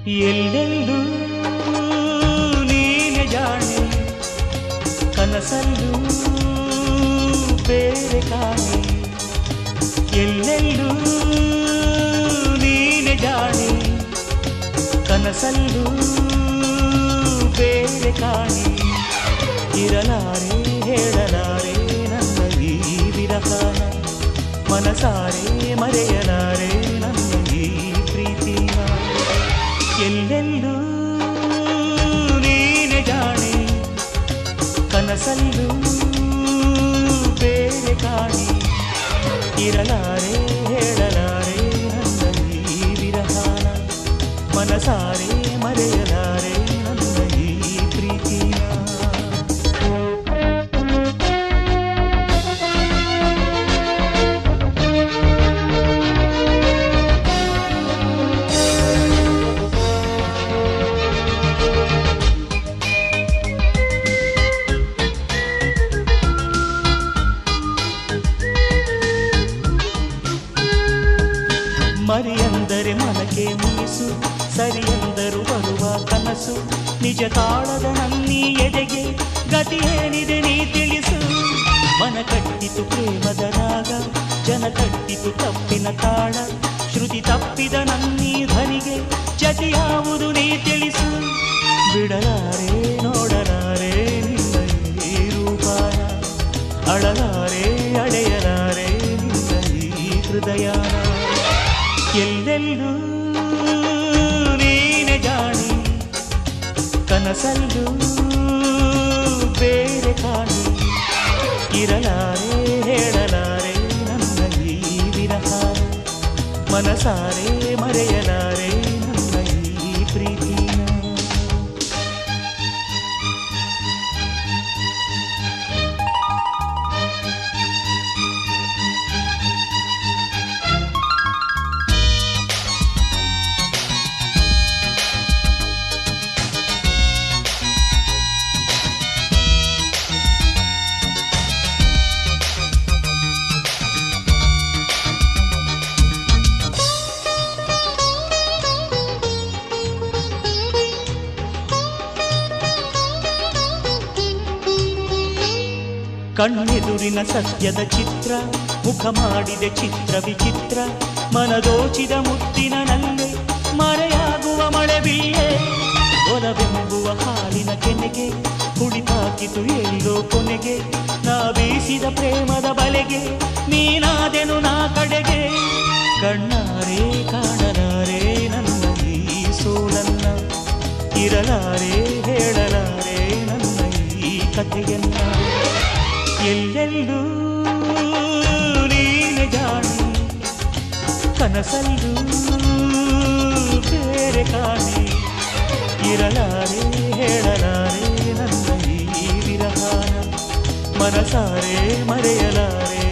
ಎಲ್ಲೆಲ್ಲೂ ನೀನೆ ಜಾಣೆ, ಕನಸಲ್ಲೂ ಬೇರೆ ಕಾಣೆ. ಎಲ್ಲೆಲ್ಲೂ ನೀನೆ ಜಾಣೆ, ಕನಸಲ್ಲೂ ಬೇರೆ ಕಾಣೆ. ಇರಲಾರೆ ಹೇಳಲಾರೆ ನನ್ನ ಈ ವಿರಹನ, ಮನಸಾರೆ ಮರೆಯಲಾರೆ ನನ್ನ ಈ ಪ್ರೀತಿಯ. ಎಲ್ಲೆಲ್ಲೂ ನೀನೆ ಜಾಣೆ, ಕನಸಲ್ಲೂ ಬೇರೆ ಕಾಣೆ. ಇರಲಾರೆ ಹೇಳಲಾರೆ ನನ್ನ ಈ ವಿರಹನ, ಮನಸಾರೆ ಮರೆಯಲಾರೆ ನನ್ನ ಈ ಪ್ರೀತಿಯ. ಮರಿಯಂದರೆ ಮನಕ್ಕೆ ಮುನಿಸು, ಸರಿಯಂದರು ಬರುವ ಕನಸು. ನಿಜ ತಾಳದ ನನ್ನೀ ಎದೆಗೆ ಗತಿಯೇನಿದೆ ನೀ ತಿಳಿಸು. ಮನ ಕಟ್ಟಿತು ಪ್ರೇಮದ ರಾಗ, ಜನ ಕಟ್ಟಿತು ತಪ್ಪಿನ ತಾಳ. ಶ್ರುತಿ ತಪ್ಪಿದ ನನ್ನೀ ಧ್ವನಿಗೆ ಜತಿಯಾವುದು ನೀ ತಿಳಿಸು. ಬಿಡಲಾರೆ ನೋಡಲಾರೆ ನಿನ್ನ ಈ ರೂಪಾನ, ಅಳಲಾರೆ ಅಳೆಯಲಾರೆ ನಿನ್ನ ಈ ಹೃದಯನ. ಎಲ್ಲೆಲ್ಲೂ ನೀನೆ ಜಾಣೆ, ಕನಸಲ್ಲೂ ಬೇರೆ ಕಾಣೆ. ಇರಲಾರೆ ಹೇಳಲಾರೆ ನನ್ನ ಈ ವಿರಹಾನ, ಮನಸಾರೆ ಮರೆಯಲಾರೆ ನನ್ನ ಈ ಪ್ರೀತಿನ. ಕಣ್ಣೆದುರಿನ ಸತ್ಯದ ಚಿತ್ರ, ಮುಖ ಮಾಡಿದೆ ಚಿತ್ರ ವಿಚಿತ್ರ. ಮನದೋಚಿದ ಮುತ್ತಿನ ನಲ್ಲೆ, ಮರೆಯಾಗುವ ಮಳೆ ಬಿಲ್ಲೆ. ಒಲವೆಂಬುವ ಹಾಲಿನ ಕೆನೆಗೆ ಕುಳಿತಾಕಿತು ಎಲ್ಲೋ ಕೊನೆಗೆ. ನಾ ಬೀಸಿದ ಪ್ರೇಮದ ಬಲೆಗೆ ನೀನಾದೆನು ನಾ ಕಡೆಗೆ. ಕಣ್ಣಾರೆ ಕಾಣಲಾರೆ ನನ್ನ ಈ ಸೋಲನ್ನ, ಇರಲಾರೆ ಹೇಳಲಾರೆ ನನ್ನ ಈ ಕಥೆಯನ್ನ. ಎಲ್ಲೆಲ್ಲೂ ನೀನೆ ಜಾಣೆ, ಕನಸಲ್ಲೂ ಬೇರೆ ಕಾಣೆ. ಇರಲಾರೆ ಹೇಳಲಾರೆ ನನ್ನ ಈ ವಿರಹಾನ, ಮನಸಾರೆ ಮರೆಯಲಾರೆ